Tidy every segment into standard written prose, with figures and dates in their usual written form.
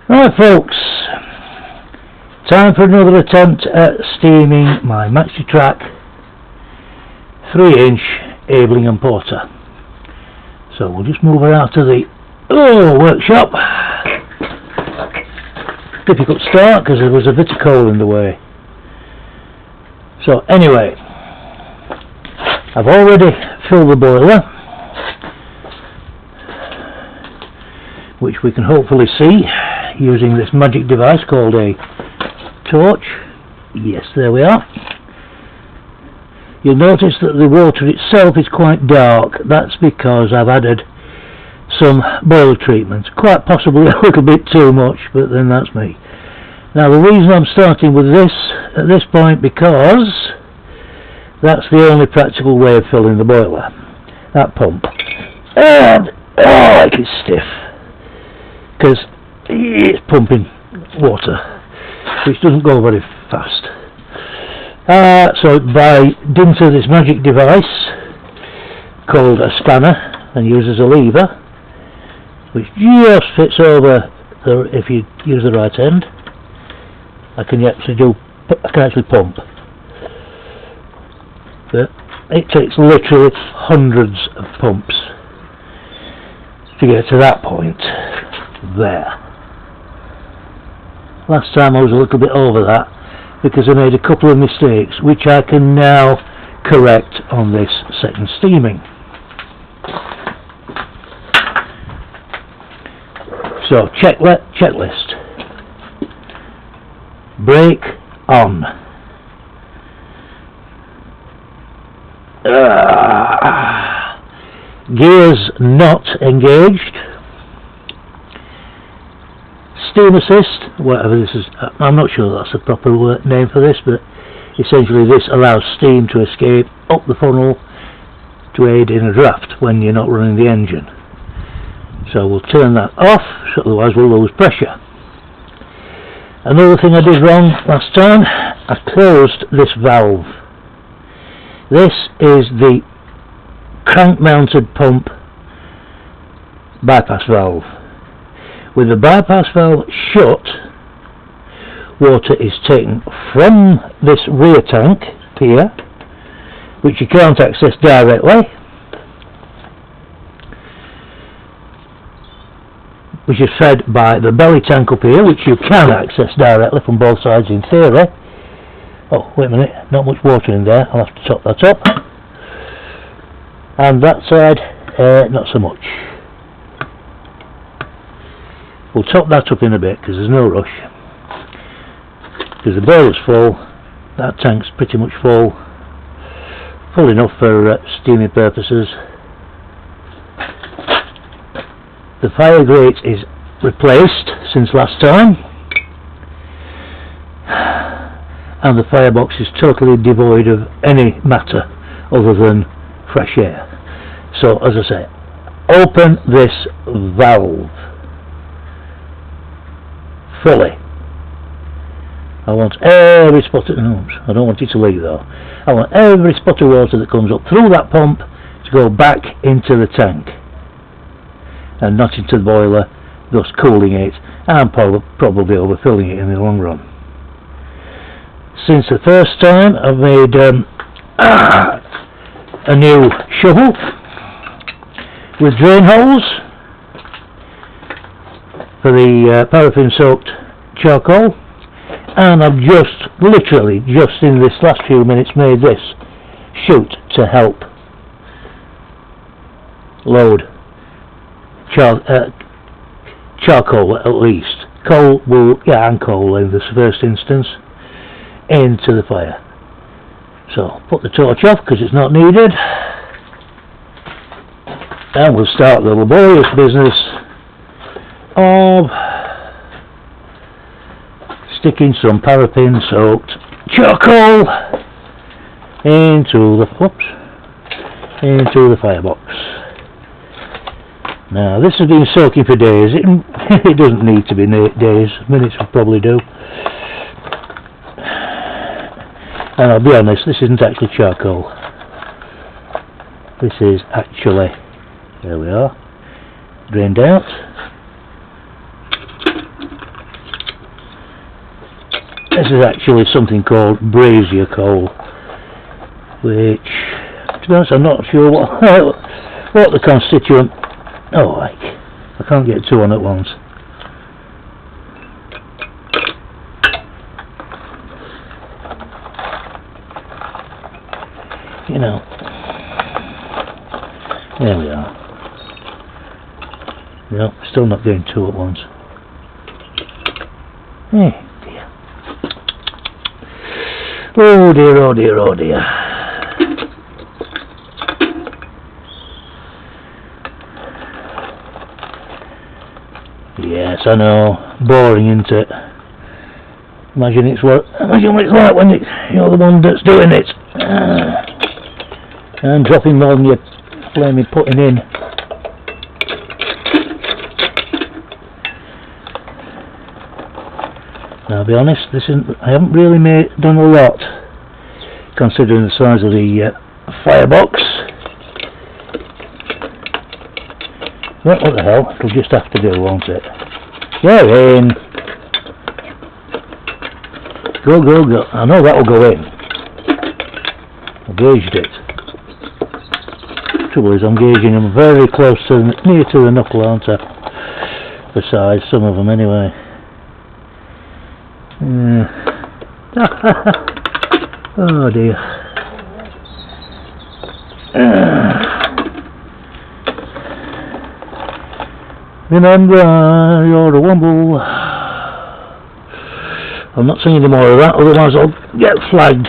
Right folks, time for another attempt at steaming my Maxi Track 3-inch Abeling & Porter. So we'll just move her out to the workshop. Difficult start because there was a bit of coal in the way. So anyway, I've already filled the boiler, which we can hopefully see using this magic device called a torch. Yes, there we are. You'll notice that the water itself is quite dark. That's because I've added some boiler treatment, quite possibly a little bit too much, but then that's me. Now the reason I'm starting with this at this point, because that's the only practical way of filling the boiler, that pump. And like it's stiff, because it's pumping water, which doesn't go very fast. So by dint of this magic device called a spanner, and uses a lever which just fits over if you use the right end, I can actually pump. But it takes literally hundreds of pumps to get to that point there. Last time I was a little bit over that because I made a couple of mistakes which I can now correct on this second steaming. So checklist. Brake on. Gears not engaged. Steam assist, whatever this is, I'm not sure that's the proper name for this, but essentially this allows steam to escape up the funnel to aid in a draft when you're not running the engine. So we'll turn that off, so otherwise we'll lose pressure. Another thing I did wrong last time, I closed this valve. This is the crank mounted pump bypass valve. With the bypass valve shut, water is taken from this rear tank here, which you can't access directly, which is fed by the belly tank up here, which you can access directly from both sides in theory. Oh, wait a minute, not much water in there, I'll have to top that up. And that side, not so much. We'll top that up in a bit because there's no rush. Because the boiler's full, that tank's pretty much full enough for steaming purposes. The fire grate is replaced since last time, and the firebox is totally devoid of any matter other than fresh air. So as I say, open this valve fully. I want every spot of I don't want it to leak though. I want every spot of water that comes up through that pump to go back into the tank and not into the boiler, thus cooling it and probably overfilling it in the long run. Since the first time I've made a new shovel with drain holes for the paraffin soaked charcoal, and I've literally just in this last few minutes made this chute to help load charcoal, at least coal, and coal in this first instance, into the fire. So put the torch off because it's not needed, and we'll start the laborious business of sticking some paraffin soaked charcoal into the firebox. Now this has been soaking for days. It doesn't need to be days, minutes will probably do. And I'll be honest, this isn't actually charcoal. This is actually, there we are, drained out. This is actually something called brazier coal, which, to be honest, I'm not sure what what the constituent. Oh, like, I can't get two on at once. You know, there we are. No, still not getting two at once. Hey dear. Oh dear, oh dear, oh dear. Yes, I know. Boring, isn't it? Imagine what it's like when you're the one that's doing it. And dropping more than you're flaming putting in. Now, I'll be honest, I haven't really done a lot, considering the size of the firebox. Well, what the hell? It'll just have to do, won't it? Get in! Go, go, go. I know that'll go in. I gauged it. The trouble is, I'm gauging them very close to near to the knuckle, aren't I? For size, some of them anyway. Oh dear. Remember, you're a womble. I'm not saying any more of that, otherwise I'll get flagged.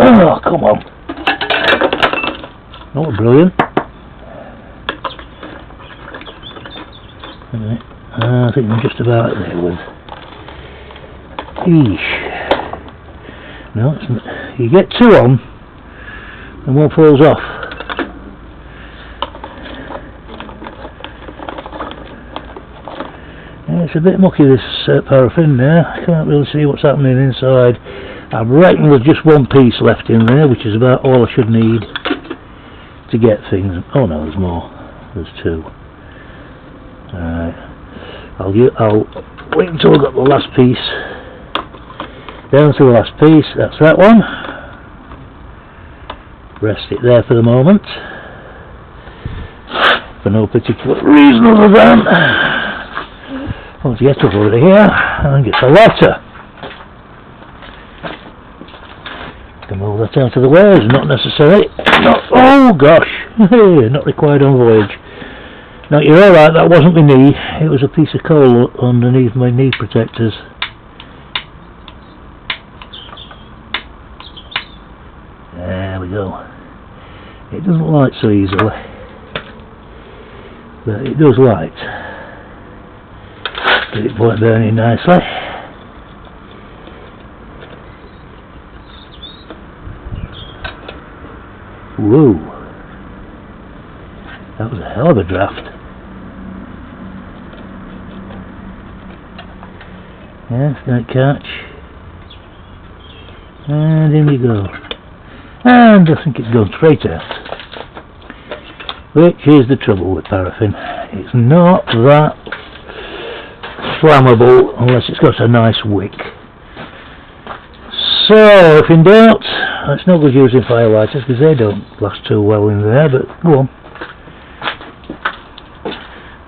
Oh, come on. Oh, brilliant. Anyway, I think I'm just about there with. Eesh. No, it's not. You get two on, and one falls off. Yeah, it's a bit mucky, this paraffin there. I can't really see what's happening inside. I reckon there's just one piece left in there, which is about all I should need to get things. Oh no, there's more. There's two. Alright. I'll wait until I've got the last piece. Down to the last piece. That's that one. Rest it there for the moment. For no particular reason other than I want to get up over here and get the letter. Can move that out of the way, it's not necessary. Oh gosh, not required on voyage. Now you're alright, that wasn't my knee, it was a piece of coal underneath my knee protectors. There we go. It doesn't light so easily, but it does light. Get it point burning nicely. Whoa, that was a hell of a draft. Yeah, it's going to catch. And in we go. And I think it's gone straight out. Which is the trouble with paraffin. It's not that flammable unless it's got a nice wick. So, if in doubt, it's no good using firelighters because they don't last too well in there, but go on.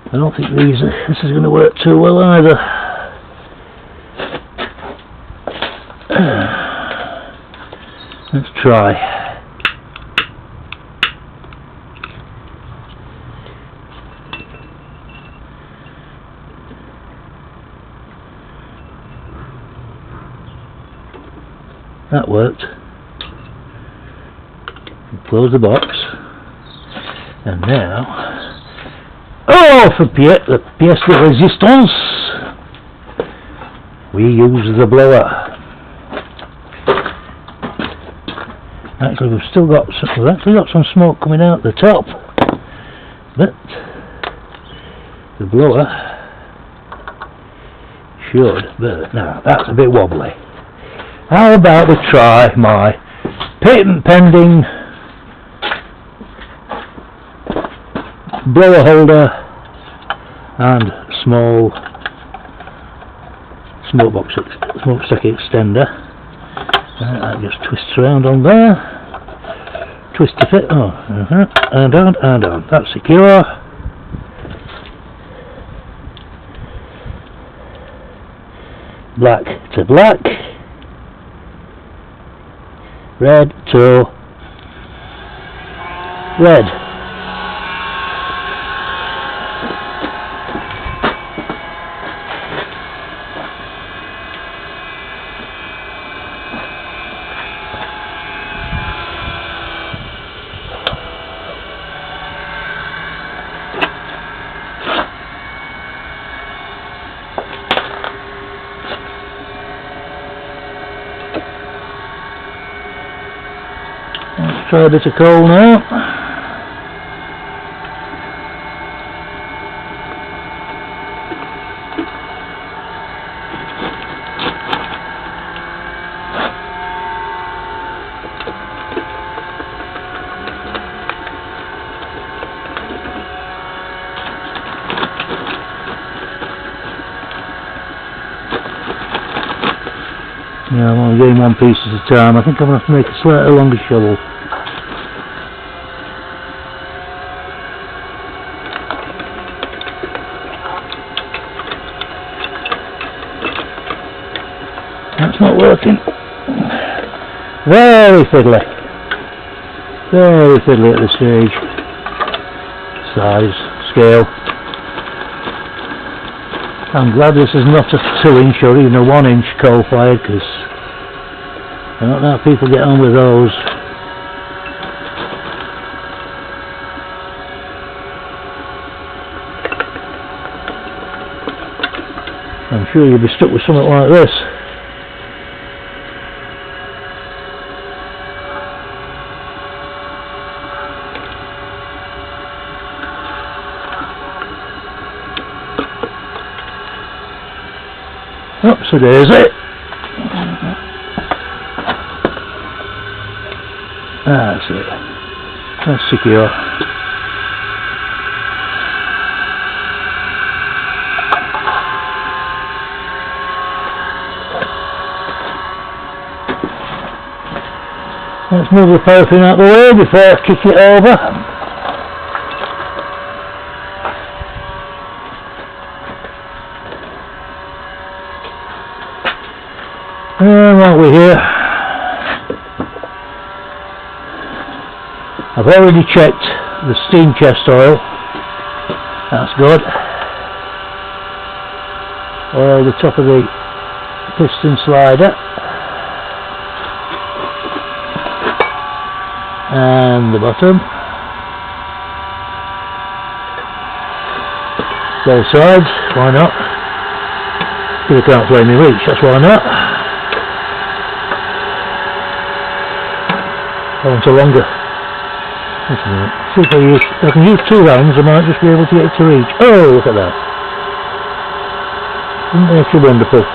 I don't think this is going to work too well either. Let's try. That worked. Close the box. And now, oh, for the pièce de résistance, we use the blower. Actually, we've actually got some smoke coming out the top, but the blower should burn. Now that's a bit wobbly. How about we try my patent pending blower holder and small smokestack extender. That just twists around on there. Twist to fit. And on, and on. That's secure. Black to black. Red to red. Try a bit of coal now. Yeah, I'm only doing one piece at a time. I think I'm going to have to make a slightly longer shovel. That's not working. Very fiddly. Very fiddly at this stage. Size, scale. I'm glad this is not a 2-inch or even a 1-inch coal fired, because I don't know how people get on with those. I'm sure you'll be stuck with something like this. So there's it. That's it. That's secure. Let's move the paraffin out of the way before I kick it over. What we here? I've already checked the steam chest oil. That's good. Oil the top of the piston slider and the bottom. Both sides. Why not? Because I can't flame me reach. That's why not. I want a longer. Just a minute. See if I can use 2 hands, I might just be able to get it to reach. Oh, look at that. Isn't nature wonderful?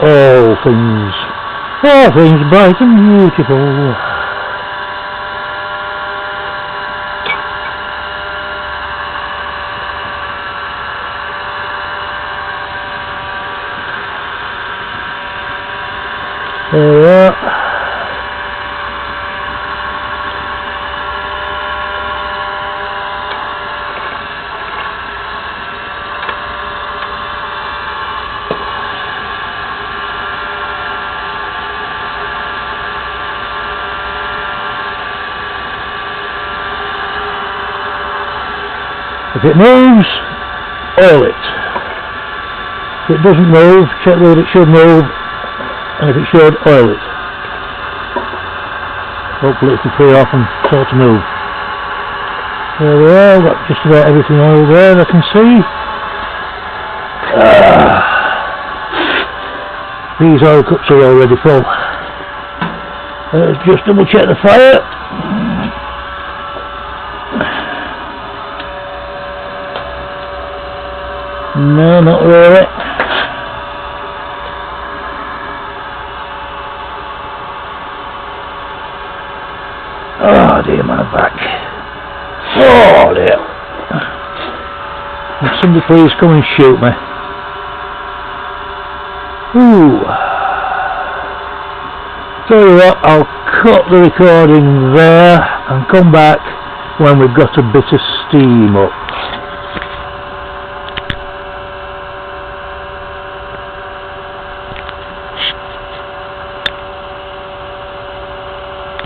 All things bright and beautiful. There we are. If it moves, oil it. If it doesn't move, check that it should move, and if it should, oil it. Hopefully it will free off and start to move. There we are, got just about everything oiled there I can see. These oil cups are already full. Let's just double check the fire. No, not really. Oh dear, my back. Oh dear. Would somebody please come and shoot me? Ooh. Tell you what, I'll cut the recording there and come back when we've got a bit of steam up.